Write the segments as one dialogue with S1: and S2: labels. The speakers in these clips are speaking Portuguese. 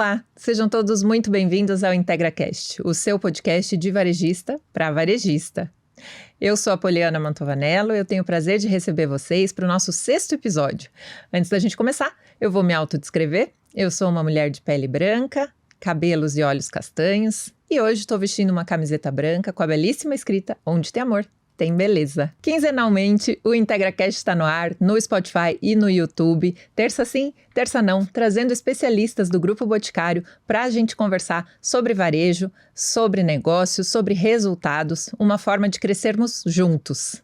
S1: Olá, sejam todos muito bem-vindos ao IntegraCast, o seu podcast de varejista para varejista. Eu sou a Poliana Mantovanello e eu tenho o prazer de receber vocês para o nosso 6º episódio. Antes da gente começar, eu vou me autodescrever. Eu sou uma mulher de pele branca, cabelos e olhos castanhos e hoje estou vestindo uma camiseta branca com a belíssima escrita Onde tem amor, tem beleza. Quinzenalmente, o IntegraCast está no ar, no Spotify e no YouTube. Terça sim, terça não, trazendo especialistas do Grupo Boticário para a gente conversar sobre varejo, sobre negócios, sobre resultados, uma forma de crescermos juntos.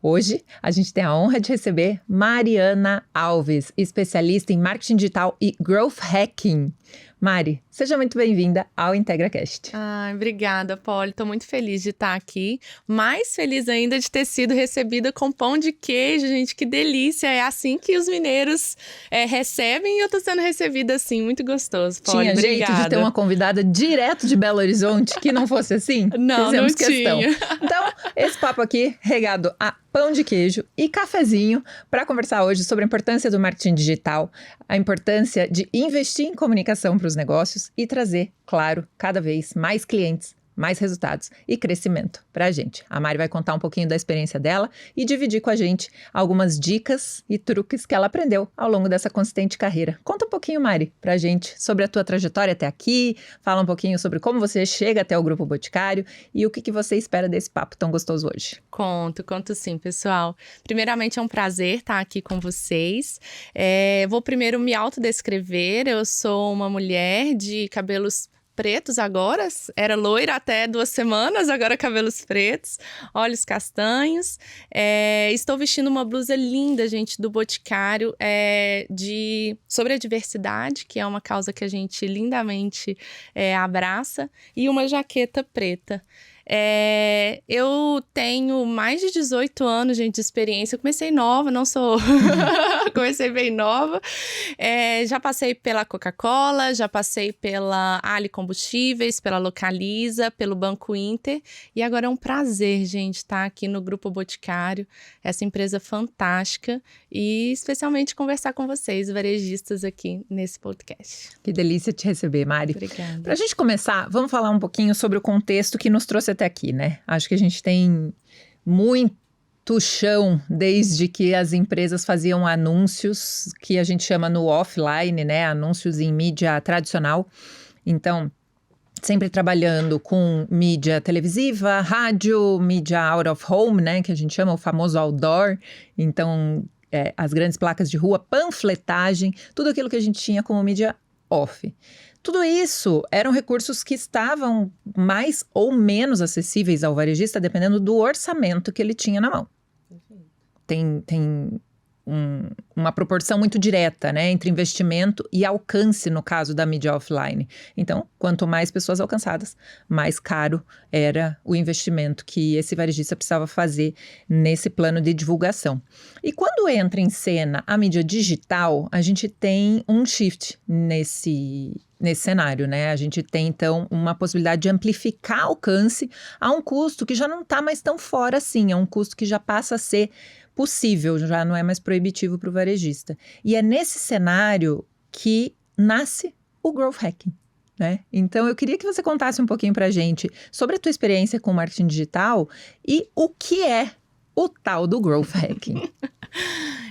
S1: Hoje, a gente tem a honra de receber Mariana Alves, especialista em marketing digital e growth hacking. Mari, seja muito bem-vinda ao IntegraCast.
S2: Obrigada, Poli. Estou muito feliz de estar aqui. Mais feliz ainda de ter sido recebida com pão de queijo, gente. Que delícia! É assim que os mineiros recebem e eu estou sendo recebida assim. Muito gostoso, Poli.
S1: Tinha
S2: Obrigada.
S1: jeito de ter uma convidada direto de Belo Horizonte que não fosse assim?
S2: Não,
S1: fizemos
S2: não
S1: questão.
S2: tinha.
S1: Então, esse papo aqui regado a pão de queijo e cafezinho para conversar hoje sobre a importância do marketing digital, a importância de investir em comunicação para os negócios e trazer, claro, cada vez mais clientes, mais resultados e crescimento para a gente. A Mari vai contar um pouquinho da experiência dela e dividir com a gente algumas dicas e truques que ela aprendeu ao longo dessa consistente carreira. Conta um pouquinho, Mari, para a gente sobre a tua trajetória até aqui, fala um pouquinho sobre como você chega até o Grupo Boticário e o que você espera desse papo tão gostoso hoje.
S2: Conto sim, pessoal. Primeiramente, é um prazer estar aqui com vocês. Vou primeiro me autodescrever. Eu sou uma mulher de cabelos pretos agora, era loira até 2 semanas, agora cabelos pretos, olhos castanhos. Estou vestindo uma blusa linda, gente, do Boticário, sobre a diversidade, que é uma causa que a gente lindamente abraça, e uma jaqueta preta. Eu tenho mais de 18 anos, gente, de experiência. Eu comecei nova, não sou... comecei bem nova. Já passei pela Coca-Cola, já passei pela Ali Combustíveis, pela Localiza, pelo Banco Inter. E agora é um prazer, gente, estar aqui no Grupo Boticário, essa empresa fantástica. E especialmente conversar com vocês, varejistas, aqui nesse podcast.
S1: Que delícia te receber, Mari.
S2: Obrigada.
S1: Para a gente começar, vamos falar um pouquinho sobre o contexto que nos trouxe até aqui, né? Acho que a gente tem muito chão desde que as empresas faziam anúncios que a gente chama no offline, né? Anúncios em mídia tradicional. Então, sempre trabalhando com mídia televisiva, rádio, mídia out of home, né? Que a gente chama o famoso outdoor. Então, as grandes placas de rua, panfletagem, tudo aquilo que a gente tinha como mídia off. Tudo isso eram recursos que estavam mais ou menos acessíveis ao varejista, dependendo do orçamento que ele tinha na mão. Tem uma proporção muito direta, né, entre investimento e alcance, no caso da mídia offline. Então, quanto mais pessoas alcançadas, mais caro era o investimento que esse varejista precisava fazer nesse plano de divulgação. E quando entra em cena a mídia digital, a gente tem um shift nesse cenário, né? A gente tem, então, uma possibilidade de amplificar alcance a um custo que já não está mais tão fora assim, é um custo que já passa a ser possível, já não é mais proibitivo para o varejista. E é nesse cenário que nasce o growth hacking, né? Então, eu queria que você contasse um pouquinho para a gente sobre a tua experiência com marketing digital e o que é o tal do growth hacking.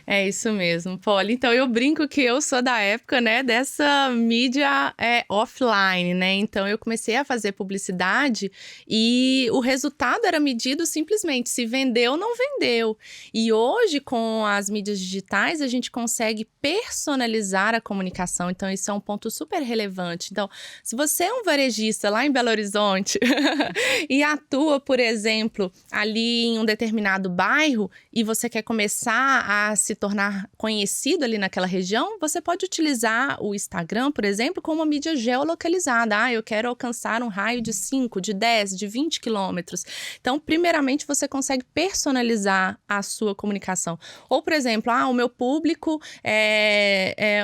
S2: É isso mesmo, Poli. Então, eu brinco que eu sou da época, né, dessa mídia offline, né? Então, eu comecei a fazer publicidade e o resultado era medido simplesmente se vendeu ou não vendeu. E hoje, com as mídias digitais, a gente consegue personalizar a comunicação. Então, isso é um ponto super relevante. Então, se você é um varejista lá em Belo Horizonte e atua, por exemplo, ali em um determinado bairro e você quer começar a se tornar conhecido ali naquela região, você pode utilizar o Instagram, por exemplo, como uma mídia geolocalizada. Eu quero alcançar um raio de 5, de 10, de 20 quilômetros. Então, primeiramente, você consegue personalizar a sua comunicação. Ou, por exemplo, o meu público,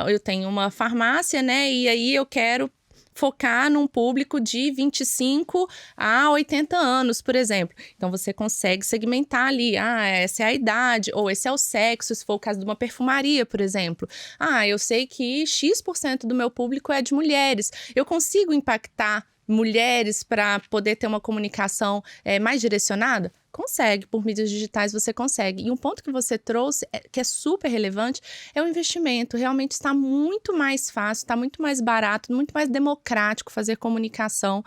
S2: eu tenho uma farmácia, né? E aí eu quero focar num público de 25 a 80 anos, por exemplo. Então, você consegue segmentar ali, essa é a idade, ou esse é o sexo, se for o caso de uma perfumaria, por exemplo. Eu sei que X% do meu público é de mulheres. Eu consigo impactar mulheres para poder ter uma comunicação mais direcionada? Consegue, por mídias digitais você consegue. E um ponto que você trouxe, que é super relevante, é o investimento. Realmente está muito mais fácil, está muito mais barato, muito mais democrático fazer comunicação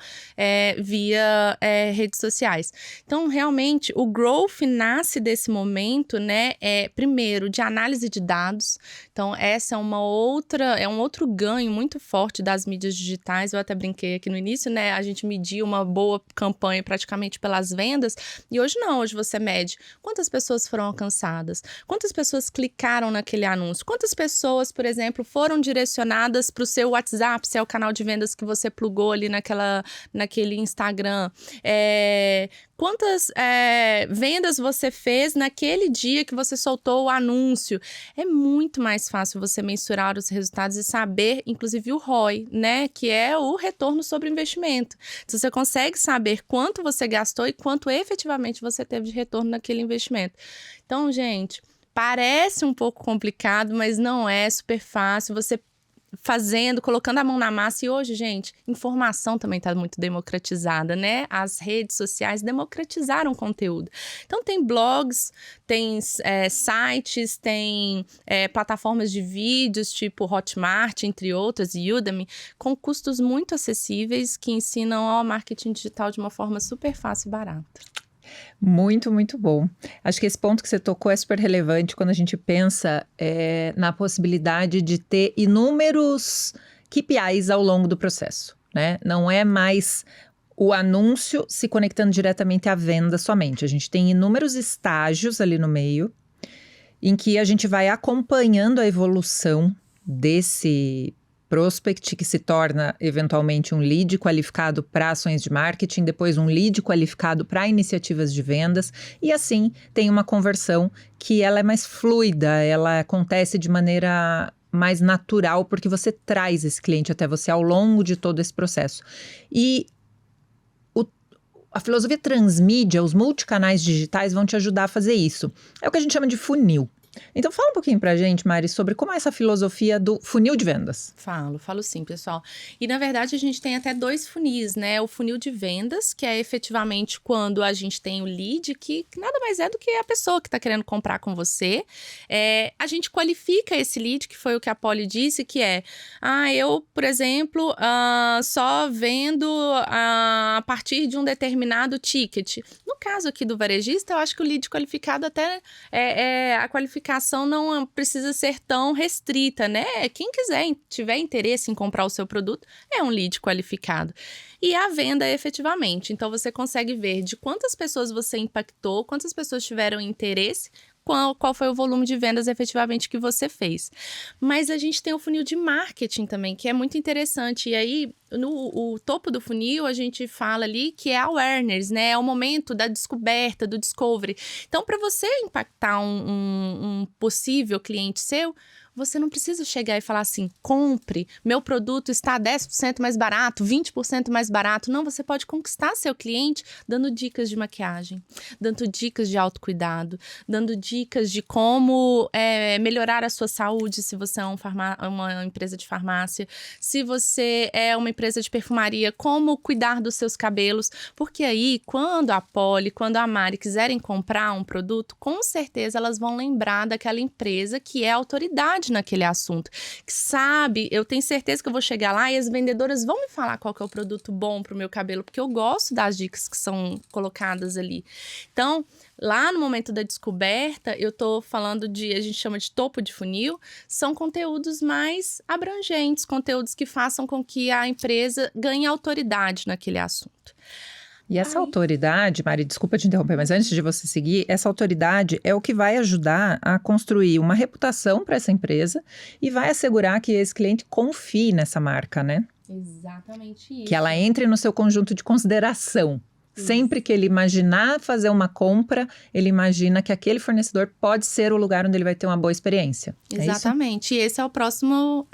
S2: via redes sociais. Então, realmente, o growth nasce desse momento, né? Primeiro, de análise de dados. Então, essa é um outro ganho muito forte das mídias digitais. Eu até brinquei aqui no início, né? A gente media uma boa campanha praticamente pelas vendas, e hoje não, hoje você mede quantas pessoas foram alcançadas, quantas pessoas clicaram naquele anúncio, quantas pessoas, por exemplo, foram direcionadas para o seu WhatsApp, se é o canal de vendas que você plugou ali naquele Instagram, quantas vendas você fez naquele dia que você soltou o anúncio. É muito mais fácil você mensurar os resultados e saber, inclusive o ROI, né, que é o retorno sobre investimento. Então, você consegue saber quanto você gastou e quanto efetivamente você teve de retorno naquele investimento. Então, gente, parece um pouco complicado, mas não é, super fácil. Você fazendo, colocando a mão na massa. E hoje, gente, informação também está muito democratizada, né? As redes sociais democratizaram o conteúdo. Então, tem blogs, tem sites, tem plataformas de vídeos, tipo Hotmart, entre outras, e Udemy, com custos muito acessíveis que ensinam ao marketing digital de uma forma super fácil e barata.
S1: Muito, muito bom. Acho que esse ponto que você tocou é super relevante quando a gente pensa na possibilidade de ter inúmeros KPIs ao longo do processo, né? Não é mais o anúncio se conectando diretamente à venda somente. A gente tem inúmeros estágios ali no meio em que a gente vai acompanhando a evolução desse prospect, que se torna eventualmente um lead qualificado para ações de marketing, depois um lead qualificado para iniciativas de vendas, e assim tem uma conversão que ela é mais fluida, ela acontece de maneira mais natural, porque você traz esse cliente até você ao longo de todo esse processo. E a filosofia transmídia, os multicanais digitais vão te ajudar a fazer isso. É o que a gente chama de funil. Então fala um pouquinho pra gente, Mari, sobre como é essa filosofia do funil de vendas.
S2: Falo sim, pessoal. E na verdade a gente tem até 2 funis, né? O funil de vendas, que é efetivamente quando a gente tem o lead, que nada mais é do que a pessoa que está querendo comprar com você. A gente qualifica esse lead, que foi o que a Polly disse, que eu, por exemplo, só vendo a partir de um determinado ticket. No caso aqui do varejista, eu acho que o lead qualificado até a qualificação não precisa ser tão restrita, né? Quem tiver interesse em comprar o seu produto, é um lead qualificado. E a venda efetivamente. Então, você consegue ver de quantas pessoas você impactou, quantas pessoas tiveram interesse, qual foi o volume de vendas efetivamente que você fez. Mas a gente tem o funil de marketing também, que é muito interessante. E aí, no topo do funil, a gente fala ali que é awareness, né? É o momento da descoberta, do discovery. Então, para você impactar um possível cliente seu, você não precisa chegar e falar assim, compre, meu produto está 10% mais barato, 20% mais barato. Não, você pode conquistar seu cliente dando dicas de maquiagem, dando dicas de autocuidado, dando dicas de como melhorar a sua saúde, se você é uma empresa de farmácia, se você é uma empresa de perfumaria, como cuidar dos seus cabelos, porque aí, quando a Polly, quando a Mari quiserem comprar um produto, com certeza elas vão lembrar daquela empresa que é autoridade naquele assunto, que sabe, eu tenho certeza que eu vou chegar lá e as vendedoras vão me falar qual que é o produto bom pro meu cabelo, porque eu gosto das dicas que são colocadas ali. Então, lá no momento da descoberta, eu tô falando a gente chama de topo de funil, são conteúdos mais abrangentes, conteúdos que façam com que a empresa ganhe autoridade naquele assunto.
S1: E essa autoridade, Mari, desculpa te interromper, mas antes de você seguir, essa autoridade é o que vai ajudar a construir uma reputação para essa empresa e vai assegurar que esse cliente confie nessa marca, né?
S2: Exatamente isso.
S1: Que ela entre no seu conjunto de consideração, Sempre que ele imaginar fazer uma compra, ele imagina que aquele fornecedor pode ser o lugar onde ele vai ter uma boa experiência.
S2: Exatamente. E esse é a próxima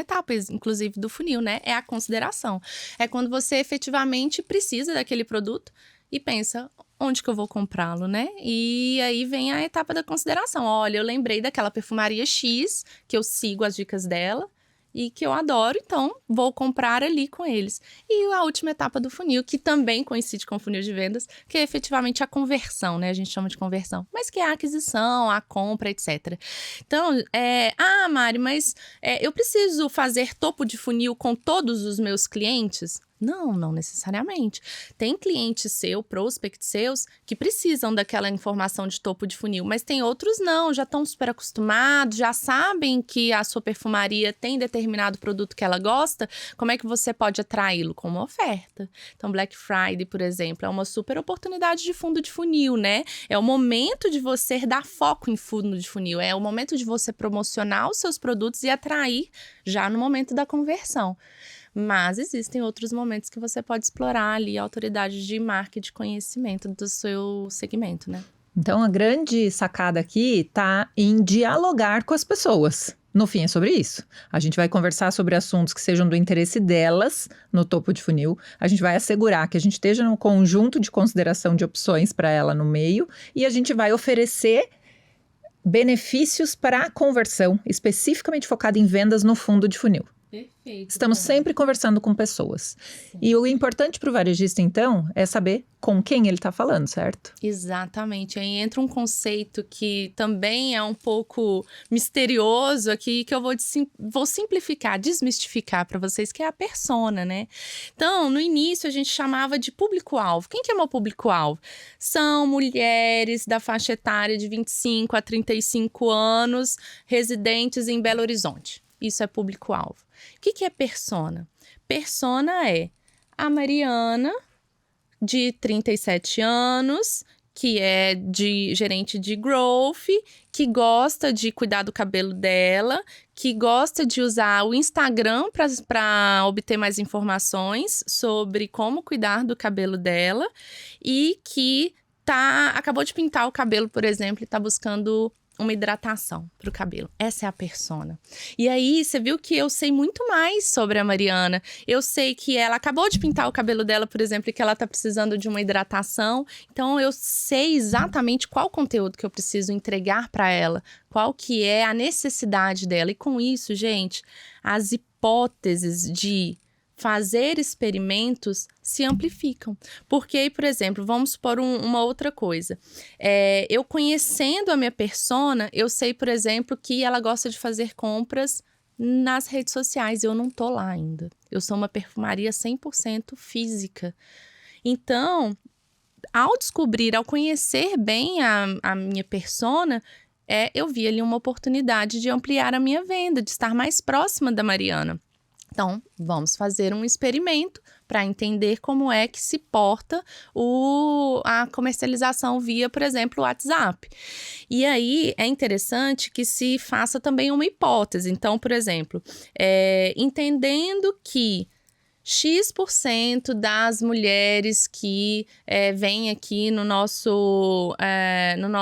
S2: etapa, inclusive, do funil, né? É a consideração. É quando você efetivamente precisa daquele produto e pensa, onde que eu vou comprá-lo, né? E aí vem a etapa da consideração. Olha, eu lembrei daquela perfumaria X, que eu sigo as dicas dela e que eu adoro, então vou comprar ali com eles. E a última etapa do funil, que também coincide com o funil de vendas, que é efetivamente a conversão, né? A gente chama de conversão, mas que é a aquisição, a compra, etc. Então, Mari, mas eu preciso fazer topo de funil com todos os meus clientes? Não necessariamente. Tem cliente seu, prospect seus, que precisam daquela informação de topo de funil, mas tem outros não, já estão super acostumados, já sabem que a sua perfumaria tem determinado produto que ela gosta. Como é que você pode atraí-lo? Com uma oferta. Então, Black Friday, por exemplo, é uma super oportunidade de fundo de funil, né? É o momento de você dar foco em fundo de funil, é o momento de você promocionar os seus produtos e atrair já no momento da conversão. Mas existem outros momentos que você pode explorar ali a autoridade de marca e de conhecimento do seu segmento, né?
S1: Então, a grande sacada aqui está em dialogar com as pessoas. No fim, é sobre isso. A gente vai conversar sobre assuntos que sejam do interesse delas no topo de funil. A gente vai assegurar que a gente esteja num conjunto de consideração de opções para ela no meio. E a gente vai oferecer benefícios para a conversão, especificamente focada em vendas no fundo de funil.
S2: Perfeito.
S1: Estamos sempre conversando com pessoas. Sim. E o importante para o varejista, então, é saber com quem ele está falando, certo?
S2: Exatamente. Aí entra um conceito que também é um pouco misterioso aqui, que eu vou simplificar, desmistificar para vocês, que é a persona, né? Então, no início, a gente chamava de público-alvo. Quem que é meu público-alvo? São mulheres da faixa etária de 25 a 35 anos, residentes em Belo Horizonte. Isso é público-alvo. O que é persona? Persona é a Mariana, de 37 anos, que é gerente de growth, que gosta de cuidar do cabelo dela, que gosta de usar o Instagram para obter mais informações sobre como cuidar do cabelo dela e que acabou de pintar o cabelo, por exemplo, e está buscando uma hidratação para o cabelo. Essa é a persona. E aí, você viu que eu sei muito mais sobre a Mariana. Eu sei que ela acabou de pintar o cabelo dela, por exemplo, e que ela tá precisando de uma hidratação. Então, eu sei exatamente qual conteúdo que eu preciso entregar para ela, qual que é a necessidade dela. E com isso, gente, as hipóteses de fazer experimentos se amplificam. Porque aí, por exemplo, vamos supor uma outra coisa. Eu conhecendo a minha persona, eu sei, por exemplo, que ela gosta de fazer compras nas redes sociais. Eu não tô lá ainda. Eu sou uma perfumaria 100% física. Então, ao conhecer bem a minha persona, eu vi ali uma oportunidade de ampliar a minha venda, de estar mais próxima da Mariana. Então, vamos fazer um experimento para entender como é que se porta a comercialização via, por exemplo, o WhatsApp. E aí, é interessante que se faça também uma hipótese. Então, por exemplo, entendendo que X% das mulheres que vêm aqui no nosso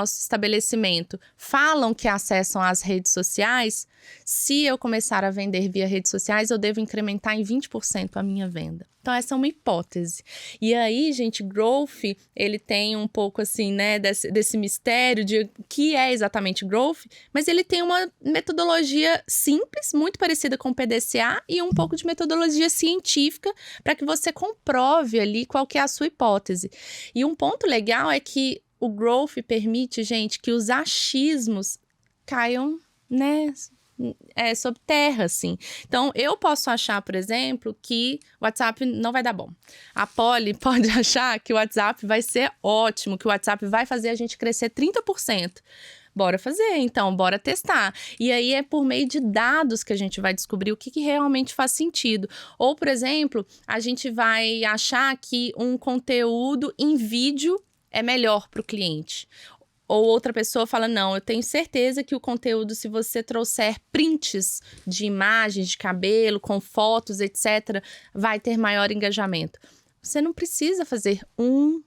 S2: estabelecimento falam que acessam as redes sociais. Se eu começar a vender via redes sociais, eu devo incrementar em 20% a minha venda. Então, essa é uma hipótese. E aí, gente, growth, ele tem um pouco assim, né, desse mistério de o que é exatamente growth, mas ele tem uma metodologia simples, muito parecida com o PDCA, e um pouco de metodologia científica para que você comprove ali qual que é a sua hipótese. E um ponto legal é que o growth permite, gente, que os achismos caiam, né, sob terra, assim. Então, eu posso achar, por exemplo, que o WhatsApp não vai dar bom. A Polly pode achar que o WhatsApp vai ser ótimo, que o WhatsApp vai fazer a gente crescer 30%. Bora fazer, então, bora testar. E aí é por meio de dados que a gente vai descobrir o que realmente faz sentido. Ou, por exemplo, a gente vai achar que um conteúdo em vídeo é melhor para o cliente. Ou outra pessoa fala, não, eu tenho certeza que o conteúdo, se você trouxer prints de imagens de cabelo, com fotos, etc., vai ter maior engajamento. Você não precisa fazer um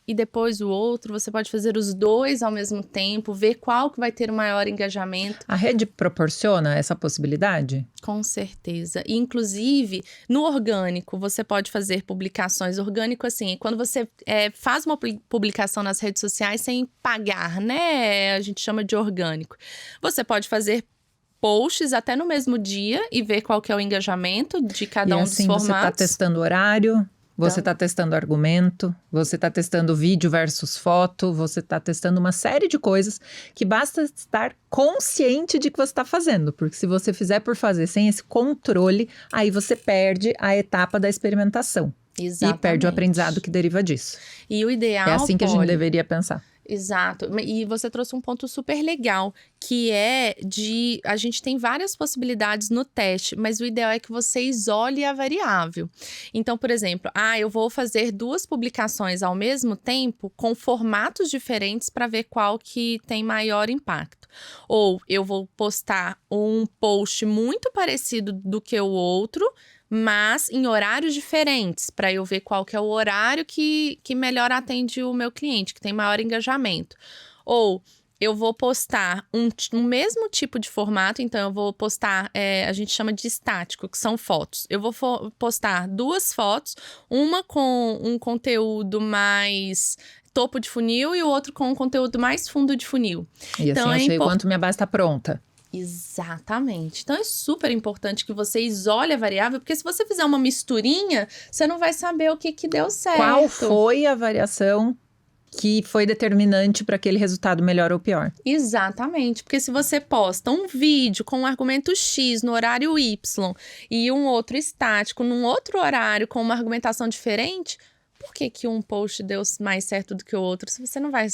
S2: e depois o outro, você pode fazer os dois ao mesmo tempo, ver qual que vai ter o maior engajamento.
S1: A rede proporciona essa possibilidade?
S2: Com certeza. E, inclusive, no orgânico, você pode fazer publicações. Orgânico, assim, quando você faz uma publicação nas redes sociais sem pagar, né? A gente chama de orgânico. Você pode fazer posts até no mesmo dia e ver qual que é o engajamento de cada um dos formatos.
S1: Você está testando horário, você está testando argumento, você está testando vídeo versus foto, você está testando uma série de coisas que basta estar consciente de que você está fazendo. Porque se você fizer por fazer sem esse controle, aí você perde a etapa da experimentação.
S2: Exatamente.
S1: E perde o aprendizado que deriva disso.
S2: E o ideal,
S1: é assim que a gente deveria pensar.
S2: Exato. E você trouxe um ponto super legal, que é a gente tem várias possibilidades no teste, mas o ideal é que você isole a variável. Então, por exemplo, eu vou fazer 2 publicações ao mesmo tempo com formatos diferentes para ver qual que tem maior impacto. Ou eu vou postar um post muito parecido do que o outro, mas em horários diferentes, para eu ver qual que é o horário que melhor atende o meu cliente, que tem maior engajamento. Ou eu vou postar um mesmo tipo de formato, então eu vou postar, a gente chama de estático, que são fotos. Eu vou postar 2 fotos, uma com um conteúdo mais topo de funil e o outro com um conteúdo mais fundo de funil.
S1: E então, assim eu sei quanto minha base está pronta.
S2: Exatamente. Então, é super importante que você isole a variável, porque se você fizer uma misturinha, você não vai saber o que deu certo.
S1: Qual foi a variação que foi determinante para aquele resultado melhor ou pior?
S2: Exatamente, porque se você posta um vídeo com um argumento X no horário Y e um outro estático num outro horário com uma argumentação diferente, por que um post deu mais certo do que o outro? Se você não vai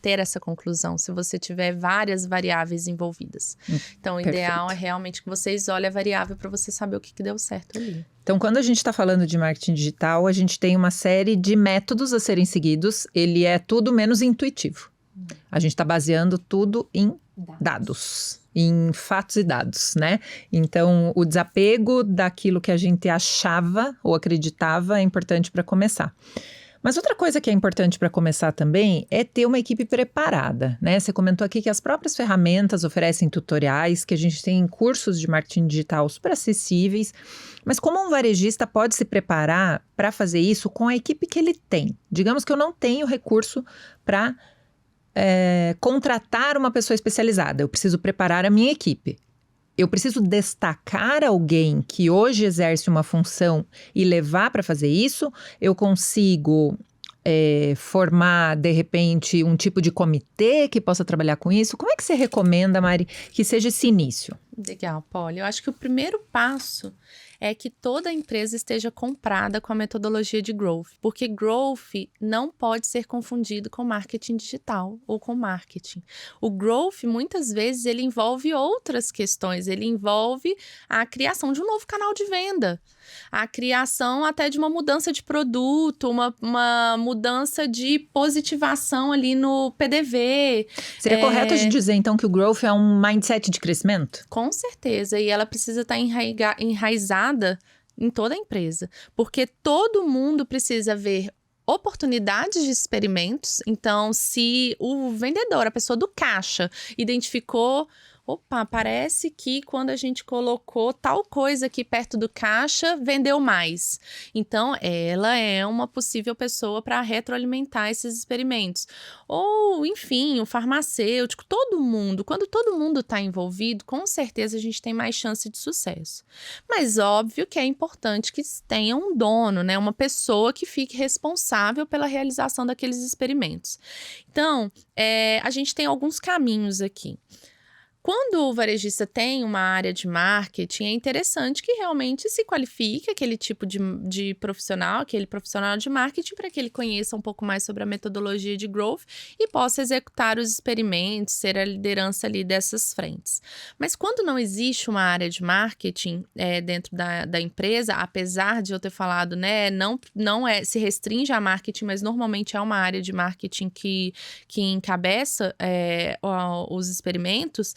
S2: ter essa conclusão, se você tiver várias variáveis envolvidas. Então, o ideal é realmente que você isole a variável para você saber o que deu certo ali.
S1: Então, quando a gente está falando de marketing digital, a gente tem uma série de métodos a serem seguidos. Ele é tudo menos intuitivo. A gente está baseando tudo em dados, em fatos e dados, né? Então, o desapego daquilo que a gente achava ou acreditava é importante para começar. Mas outra coisa que é importante para começar também é ter uma equipe preparada, né? Você comentou aqui que as próprias ferramentas oferecem tutoriais, que a gente tem cursos de marketing digital super acessíveis, mas como um varejista pode se preparar para fazer isso com a equipe que ele tem? Digamos que eu não tenho recurso para contratar uma pessoa especializada, eu preciso preparar a minha equipe. Eu preciso destacar alguém que hoje exerce uma função e levar para fazer isso. Eu consigo formar, de repente, um tipo de comitê que possa trabalhar com isso. Como é que você recomenda, Mari, que seja esse início?
S2: Legal, Polly. Eu acho que o primeiro passo é que toda empresa esteja comprada com a metodologia de growth, porque growth não pode ser confundido com marketing digital ou com marketing. O growth, muitas vezes, ele envolve outras questões, ele envolve a criação de um novo canal de venda, a criação até de uma mudança de produto, uma mudança de positivação ali no PDV.
S1: Seria correto a gente dizer, então, que o growth é um mindset de crescimento?
S2: Com certeza, e ela precisa estar enraizada em toda a empresa, porque todo mundo precisa ver oportunidades de experimentos. Então, se o vendedor, a pessoa do caixa, identificou, opa, parece que quando a gente colocou tal coisa aqui perto do caixa, vendeu mais. Então, ela é uma possível pessoa para retroalimentar esses experimentos. Ou, enfim, o farmacêutico, todo mundo. Quando todo mundo está envolvido, com certeza a gente tem mais chance de sucesso. Mas, óbvio que é importante que tenha um dono, né? Uma pessoa que fique responsável pela realização daqueles experimentos. Então, a gente tem alguns caminhos aqui. Quando o varejista tem uma área de marketing, é interessante que realmente se qualifique aquele tipo de profissional, aquele profissional de marketing, para que ele conheça um pouco mais sobre a metodologia de growth e possa executar os experimentos, ser a liderança ali dessas frentes. Mas quando não existe uma área de marketing dentro da empresa, apesar de eu ter falado, né, não se restringe a marketing, mas normalmente é uma área de marketing que encabeça os experimentos,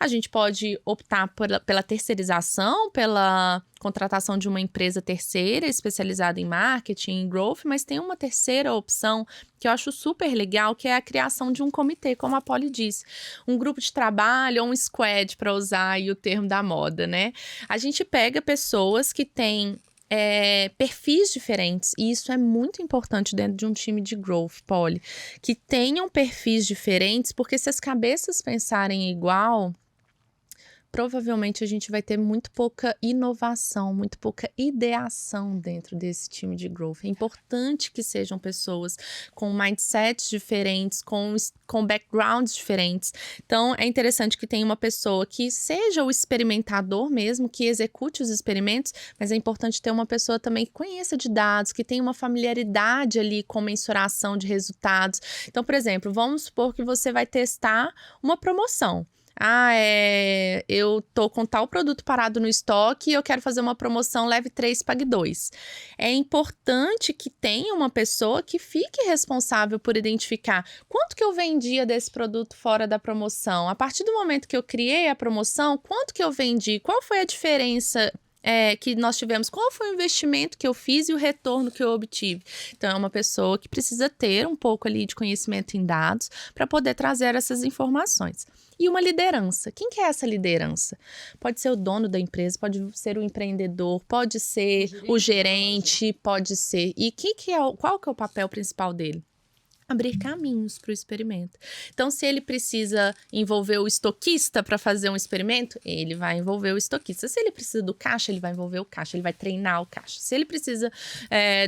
S2: A gente pode optar pela terceirização, pela contratação de uma empresa terceira especializada em marketing e growth, mas tem uma terceira opção que eu acho super legal, que é a criação de um comitê, como a Polly disse. Um grupo de trabalho ou um squad, para usar aí o termo da moda, né? A gente pega pessoas que têm perfis diferentes, e isso é muito importante dentro de um time de growth, Polly, que tenham perfis diferentes, porque se as cabeças pensarem igual, provavelmente a gente vai ter muito pouca inovação, muito pouca ideação dentro desse time de growth. É importante que sejam pessoas com mindsets diferentes, com backgrounds diferentes. Então, é interessante que tenha uma pessoa que seja o experimentador mesmo, que execute os experimentos, mas é importante ter uma pessoa também que conheça de dados, que tenha uma familiaridade ali com mensuração de resultados. Então, por exemplo, vamos supor que você vai testar uma promoção. Eu tô com tal produto parado no estoque e eu quero fazer uma promoção leve 3, pague 2. É importante que tenha uma pessoa que fique responsável por identificar quanto que eu vendia desse produto fora da promoção. A partir do momento que eu criei a promoção, quanto que eu vendi? Qual foi a diferença que nós tivemos? Qual foi o investimento que eu fiz e o retorno que eu obtive? Então, é uma pessoa que precisa ter um pouco ali de conhecimento em dados para poder trazer essas informações. E uma liderança. Quem que é essa liderança? Pode ser o dono da empresa, pode ser o empreendedor, pode ser o gerente, pode ser... E qual que é o papel principal dele? Abrir caminhos para o experimento. Então, se ele precisa envolver o estoquista para fazer um experimento, ele vai envolver o estoquista. Se ele precisa do caixa, ele vai envolver o caixa, ele vai treinar o caixa. Se ele precisa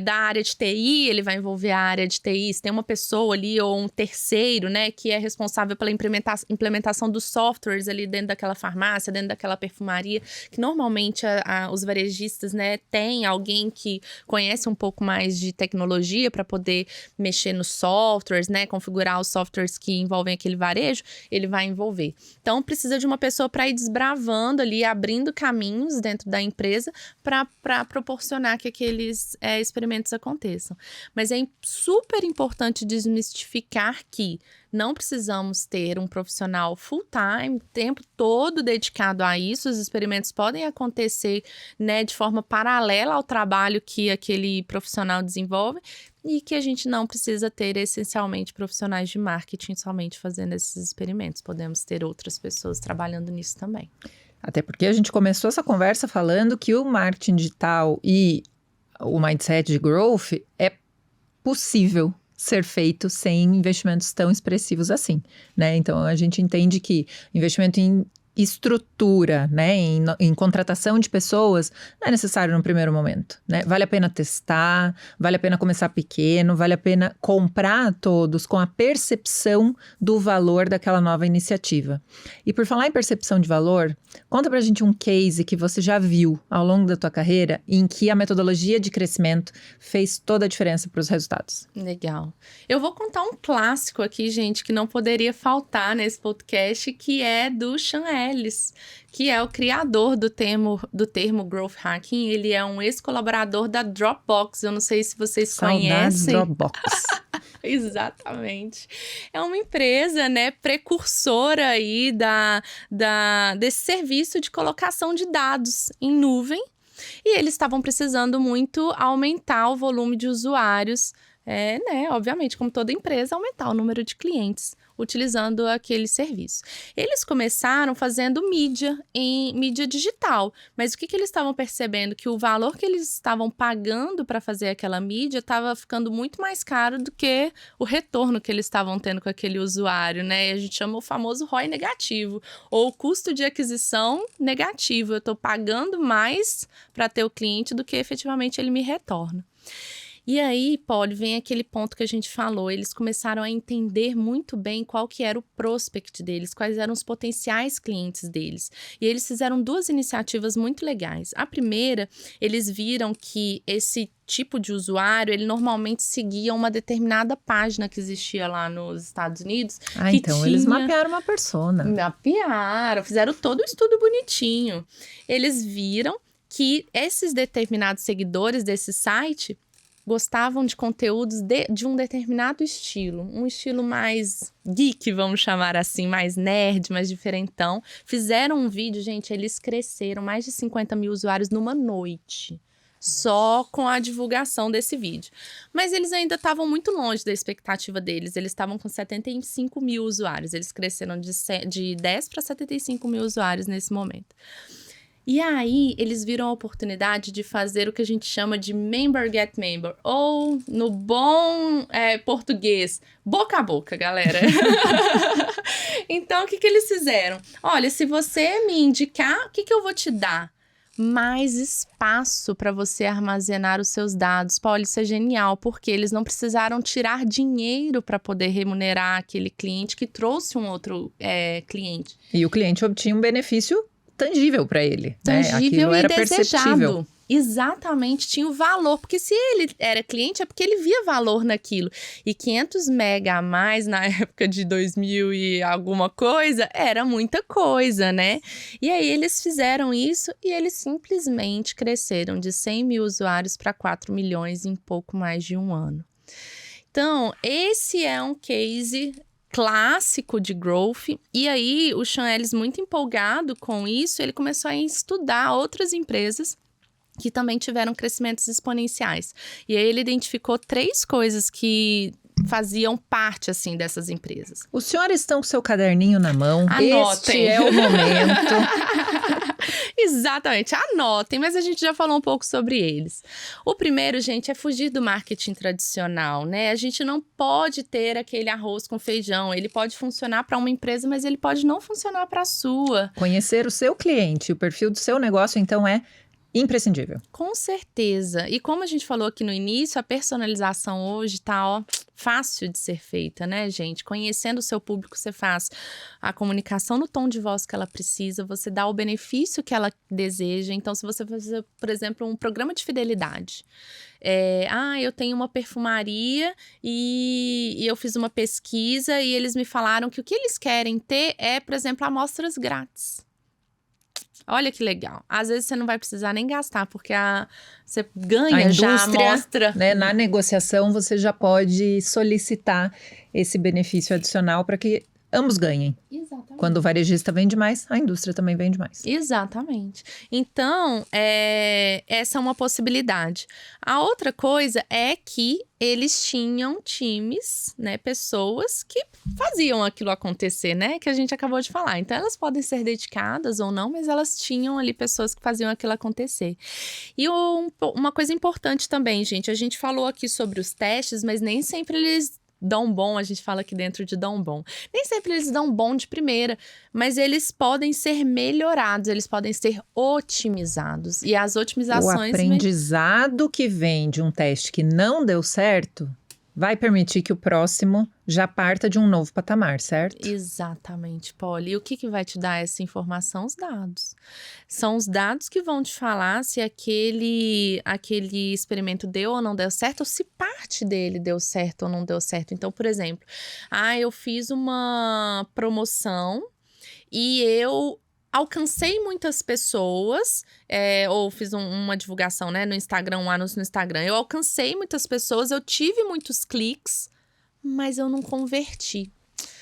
S2: da área de TI, ele vai envolver a área de TI. Se tem uma pessoa ali ou um terceiro, né, que é responsável pela implementação dos softwares ali dentro daquela farmácia, dentro daquela perfumaria, que normalmente os varejistas, né, têm alguém que conhece um pouco mais de tecnologia para poder mexer no softwares, né, configurar os softwares que envolvem aquele varejo, ele vai envolver. Então, precisa de uma pessoa para ir desbravando ali, abrindo caminhos dentro da empresa para proporcionar que aqueles experimentos aconteçam. Mas é super importante desmistificar que não precisamos ter um profissional full-time, o tempo todo dedicado a isso. Os experimentos podem acontecer, né, de forma paralela ao trabalho que aquele profissional desenvolve, e que a gente não precisa ter essencialmente profissionais de marketing somente fazendo esses experimentos. Podemos ter outras pessoas trabalhando nisso também.
S1: Até porque a gente começou essa conversa falando que o marketing digital e o mindset de growth é possível ser feito sem investimentos tão expressivos assim, né? Então, a gente entende que investimento em estrutura, né, em contratação de pessoas, não é necessário no primeiro momento, né? Vale a pena testar, vale a pena começar pequeno, vale a pena comprar a todos com a percepção do valor daquela nova iniciativa. E por falar em percepção de valor, conta pra gente um case que você já viu ao longo da tua carreira em que a metodologia de crescimento fez toda a diferença para os resultados.
S2: Legal. Eu vou contar um clássico aqui, gente, que não poderia faltar nesse podcast, que é do Sean Ellis, que é o criador do termo Growth Hacking. Ele é um ex-colaborador da Dropbox. Eu não sei se vocês conhecem.
S1: Dropbox.
S2: Exatamente. É uma empresa, né, precursora aí desse serviço de colocação de dados em nuvem. E eles estavam precisando muito aumentar o volume de usuários, né, obviamente, como toda empresa, aumentar o número de clientes utilizando aquele serviço. Eles começaram fazendo mídia digital, mas o que eles estavam percebendo? Que o valor que eles estavam pagando para fazer aquela mídia estava ficando muito mais caro do que o retorno que eles estavam tendo com aquele usuário, né? E a gente chama o famoso ROI negativo, ou custo de aquisição negativo. Eu estou pagando mais para ter o cliente do que efetivamente ele me retorna. E aí, Polly, vem aquele ponto que a gente falou, eles começaram a entender muito bem qual que era o prospect deles, quais eram os potenciais clientes deles. E eles fizeram 2 iniciativas muito legais. A primeira, eles viram que esse tipo de usuário, ele normalmente seguia uma determinada página que existia lá nos Estados Unidos.
S1: Então eles mapearam uma persona.
S2: Mapearam, fizeram todo o estudo bonitinho. Eles viram que esses determinados seguidores desse site gostavam de conteúdos de um determinado estilo. Um estilo mais geek, vamos chamar assim, mais nerd, mais diferentão. Fizeram um vídeo, gente, eles cresceram mais de 50 mil usuários numa noite. Só com a divulgação desse vídeo. Mas eles ainda estavam muito longe da expectativa deles. Eles estavam com 75 mil usuários. Eles cresceram de 10 para 75 mil usuários nesse momento. E aí, eles viram a oportunidade de fazer o que a gente chama de member get member. Ou, no bom português, boca a boca, galera. Então, o que eles fizeram? Olha, se você me indicar, o que eu vou te dar? Mais espaço para você armazenar os seus dados. Paulo, isso é genial, porque eles não precisaram tirar dinheiro para poder remunerar aquele cliente que trouxe um outro cliente.
S1: E o cliente obtinha um benefício tangível para ele.
S2: Tangível,
S1: né? Aquilo
S2: e
S1: era
S2: desejado.
S1: perceptível.
S2: Exatamente, tinha o valor, porque se ele era cliente é porque ele via valor naquilo. E 500 mega a mais na época de 2000 e alguma coisa, era muita coisa, né? E aí eles fizeram isso e eles simplesmente cresceram de 100 mil usuários para 4 milhões em pouco mais de um ano. Então, esse é um case clássico de growth, e aí o Sean Ellis, muito empolgado com isso, ele começou a estudar outras empresas que também tiveram crescimentos exponenciais. E aí ele identificou 3 coisas que faziam parte, assim, dessas empresas.
S1: Os senhores estão com seu caderninho na mão.
S2: Anotem.
S1: Este é o momento.
S2: Exatamente, anotem, mas a gente já falou um pouco sobre eles. O primeiro, gente, é fugir do marketing tradicional, né? A gente não pode ter aquele arroz com feijão. Ele pode funcionar para uma empresa, mas ele pode não funcionar para a sua.
S1: Conhecer o seu cliente, o perfil do seu negócio, então, é imprescindível.
S2: Com certeza. E como a gente falou aqui no início, a personalização hoje tá, fácil de ser feita, né, gente? Conhecendo o seu público, você faz a comunicação no tom de voz que ela precisa, você dá o benefício que ela deseja. Então, se você fazer, por exemplo, um programa de fidelidade. Eu tenho uma perfumaria e eu fiz uma pesquisa e eles me falaram que o que eles querem ter é, por exemplo, amostras grátis. Olha que legal. Às vezes você não vai precisar nem gastar, porque você ganha já a amostra.
S1: Né, na negociação, você já pode solicitar esse benefício adicional para que ambos ganhem.
S2: Exatamente.
S1: Quando o varejista vende mais, a indústria também vende mais.
S2: Exatamente. Então, essa é uma possibilidade. A outra coisa é que eles tinham times, né, pessoas que faziam aquilo acontecer, né, que a gente acabou de falar. Então, elas podem ser dedicadas ou não, mas elas tinham ali pessoas que faziam aquilo acontecer. E uma coisa importante também, gente, a gente falou aqui sobre os testes, mas nem sempre eles dão bom, a gente fala aqui dentro de dão bom. Nem sempre eles dão bom de primeira, mas eles podem ser melhorados, eles podem ser otimizados. E as otimizações...
S1: O aprendizado que vem de um teste que não deu certo vai permitir que o próximo já parta de um novo patamar, certo?
S2: Exatamente, Polly. E o que vai te dar essa informação? Os dados. São os dados que vão te falar se aquele experimento deu ou não deu certo, ou se parte dele deu certo ou não deu certo. Então, por exemplo, eu fiz uma promoção e eu alcancei muitas pessoas, ou fiz uma divulgação, né, no Instagram, um anúncio no Instagram. Eu alcancei muitas pessoas, eu tive muitos cliques, mas eu não converti.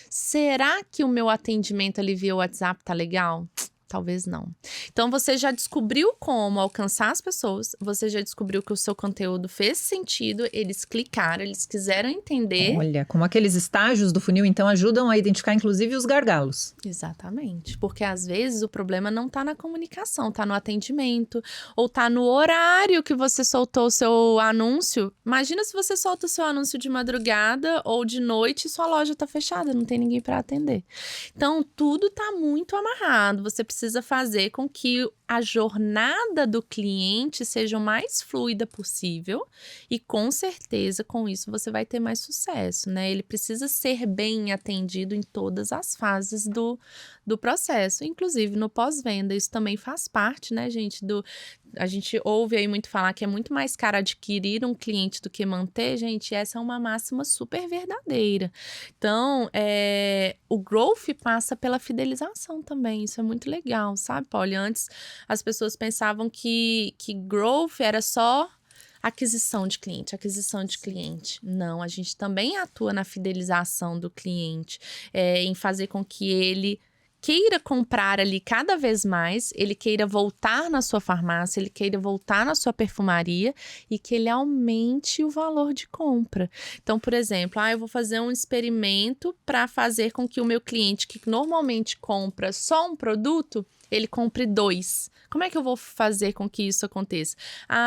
S2: Será que o meu atendimento ali via WhatsApp tá legal? Talvez não. Então, você já descobriu como alcançar as pessoas, você já descobriu que o seu conteúdo fez sentido, eles clicaram, eles quiseram entender.
S1: Olha, como aqueles estágios do funil, então, ajudam a identificar, inclusive, os gargalos.
S2: Exatamente, porque às vezes o problema não tá na comunicação, tá no atendimento, ou tá no horário que você soltou o seu anúncio. Imagina se você solta o seu anúncio de madrugada ou de noite e sua loja tá fechada, não tem ninguém para atender. Então, tudo tá muito amarrado, você precisa fazer com que a jornada do cliente seja o mais fluida possível e, com certeza, com isso você vai ter mais sucesso, né? Ele precisa ser bem atendido em todas as fases do processo, inclusive no pós-venda. Isso também faz parte, né, gente, a gente ouve aí muito falar que é muito mais caro adquirir um cliente do que manter, gente, essa é uma máxima super verdadeira. Então, o growth passa pela fidelização também, isso é muito legal, sabe, Paulo? Antes, as pessoas pensavam que growth era só aquisição de cliente, aquisição de cliente. Não, a gente também atua na fidelização do cliente, em fazer com que ele queira comprar ali cada vez mais, ele queira voltar na sua farmácia, ele queira voltar na sua perfumaria e que ele aumente o valor de compra. Então, por exemplo, eu vou fazer um experimento para fazer com que o meu cliente, que normalmente compra só um produto, ele compre 2. Como é que eu vou fazer com que isso aconteça?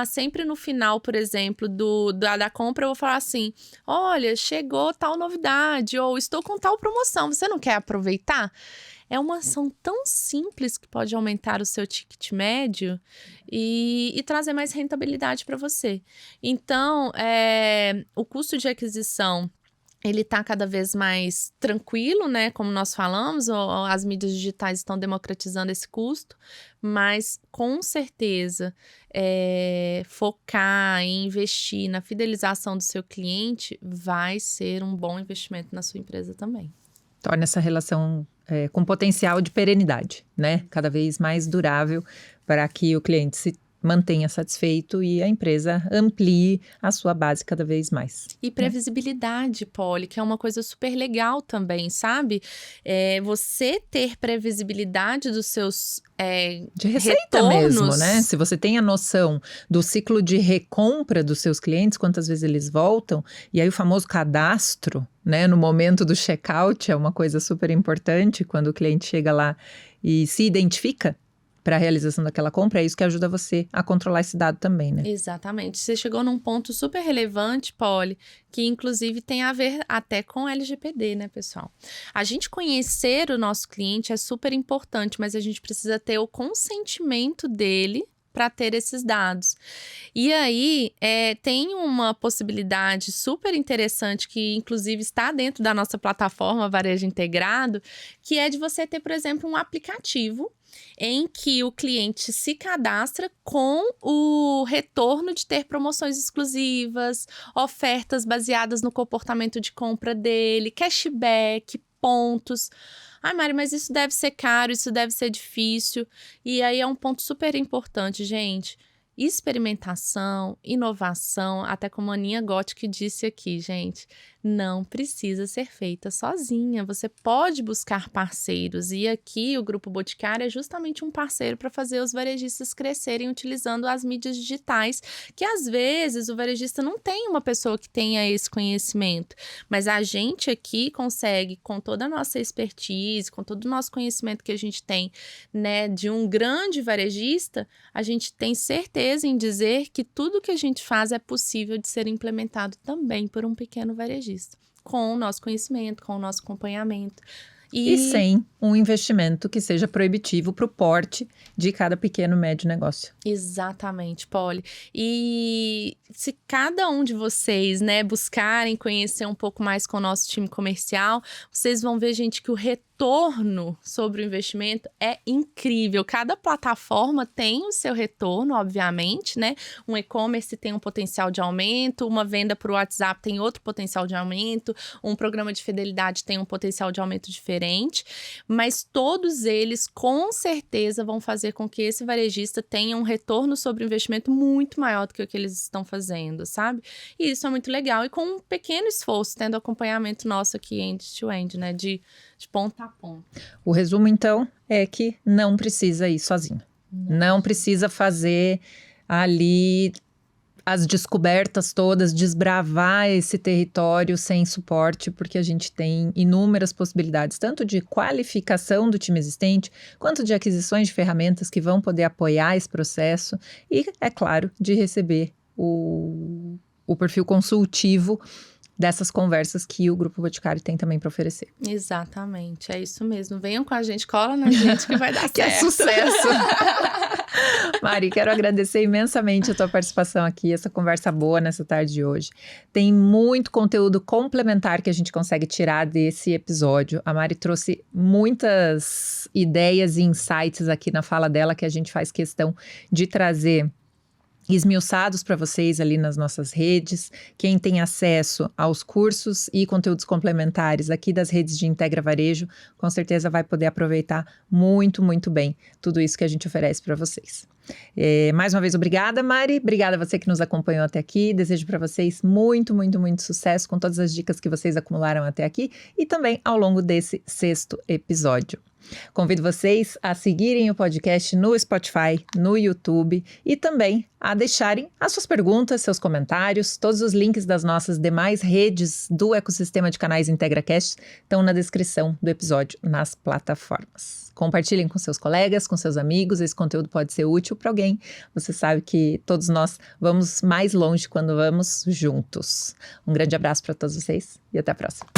S2: Sempre no final, por exemplo, da compra, eu vou falar assim: olha, chegou tal novidade, ou estou com tal promoção, você não quer aproveitar? É uma ação tão simples que pode aumentar o seu ticket médio e trazer mais rentabilidade para você. Então, o custo de aquisição, ele está cada vez mais tranquilo, né? Como nós falamos, as mídias digitais estão democratizando esse custo, mas com certeza focar e investir na fidelização do seu cliente vai ser um bom investimento na sua empresa também.
S1: Torna essa relação com potencial de perenidade, né? Cada vez mais durável para que o cliente se mantenha satisfeito e a empresa amplie a sua base cada vez mais.
S2: E previsibilidade, Polly, que é uma coisa super legal também, sabe? Você ter previsibilidade dos seus
S1: de receita
S2: retornos.
S1: Mesmo, né? Se você tem a noção do ciclo de recompra dos seus clientes, quantas vezes eles voltam, e aí o famoso cadastro, né? No momento do checkout é uma coisa super importante, quando o cliente chega lá e se identifica para a realização daquela compra, é isso que ajuda você a controlar esse dado também, né?
S2: Exatamente. Você chegou num ponto super relevante, Polly, que inclusive tem a ver até com LGPD, né, pessoal? A gente conhecer o nosso cliente é super importante, mas a gente precisa ter o consentimento dele para ter esses dados. E aí, tem uma possibilidade super interessante que, inclusive, está dentro da nossa plataforma Varejo Integrado, que é de você ter, por exemplo, um aplicativo em que o cliente se cadastra com o retorno de ter promoções exclusivas, ofertas baseadas no comportamento de compra dele, cashback, pontos. Mari, mas isso deve ser caro, isso deve ser difícil. E aí é um ponto super importante, gente. Experimentação, inovação, até como a Aninha Gothic disse aqui, gente, não precisa ser feita sozinha. Você pode buscar parceiros e aqui o Grupo Boticário é justamente um parceiro para fazer os varejistas crescerem utilizando as mídias digitais, que às vezes o varejista não tem uma pessoa que tenha esse conhecimento, mas a gente aqui consegue, com toda a nossa expertise, com todo o nosso conhecimento que a gente tem, né, de um grande varejista, a gente tem certeza em dizer que tudo que a gente faz é possível de ser implementado também por um pequeno varejista, com o nosso conhecimento, com o nosso acompanhamento.
S1: E sem um investimento que seja proibitivo para o porte de cada pequeno e médio negócio.
S2: Exatamente, Polly. E se cada um de vocês, né, buscarem conhecer um pouco mais com o nosso time comercial, vocês vão ver, gente, que o retorno sobre o investimento é incrível. Cada plataforma tem o seu retorno, obviamente, né? Um e-commerce tem um potencial de aumento, uma venda por WhatsApp tem outro potencial de aumento, um programa de fidelidade tem um potencial de aumento diferente, mas todos eles, com certeza, vão fazer com que esse varejista tenha um retorno sobre o investimento muito maior do que o que eles estão fazendo, sabe? E isso é muito legal. E com um pequeno esforço, tendo acompanhamento nosso aqui end-to-end, né? De ponta a ponta.
S1: O resumo, então, é que não precisa ir sozinho. Não precisa fazer ali as descobertas todas, desbravar esse território sem suporte, porque a gente tem inúmeras possibilidades, tanto de qualificação do time existente, quanto de aquisições de ferramentas que vão poder apoiar esse processo e, é claro, de receber o perfil consultivo dessas conversas que o Grupo Boticário tem também para oferecer.
S2: Exatamente, é isso mesmo. Venham com a gente, cola na gente que vai dar
S1: que
S2: certo.
S1: É sucesso! Mari, quero agradecer imensamente a tua participação aqui, essa conversa boa nessa tarde de hoje. Tem muito conteúdo complementar que a gente consegue tirar desse episódio. A Mari trouxe muitas ideias e insights aqui na fala dela que a gente faz questão de trazer esmiuçados para vocês ali nas nossas redes. Quem tem acesso aos cursos e conteúdos complementares aqui das redes de Integra Varejo, com certeza vai poder aproveitar muito, muito bem tudo isso que a gente oferece para vocês. Mais uma vez, obrigada, Mari. Obrigada a você que nos acompanhou até aqui. Desejo para vocês muito, muito, muito sucesso com todas as dicas que vocês acumularam até aqui e também ao longo desse 6º episódio. Convido vocês a seguirem o podcast no Spotify, no YouTube e também a deixarem as suas perguntas, seus comentários. Todos os links das nossas demais redes do ecossistema de canais IntegraCast estão na descrição do episódio nas plataformas. Compartilhem com seus colegas, com seus amigos, esse conteúdo pode ser útil para alguém. Você sabe que todos nós vamos mais longe quando vamos juntos. Um grande abraço para todos vocês e até a próxima.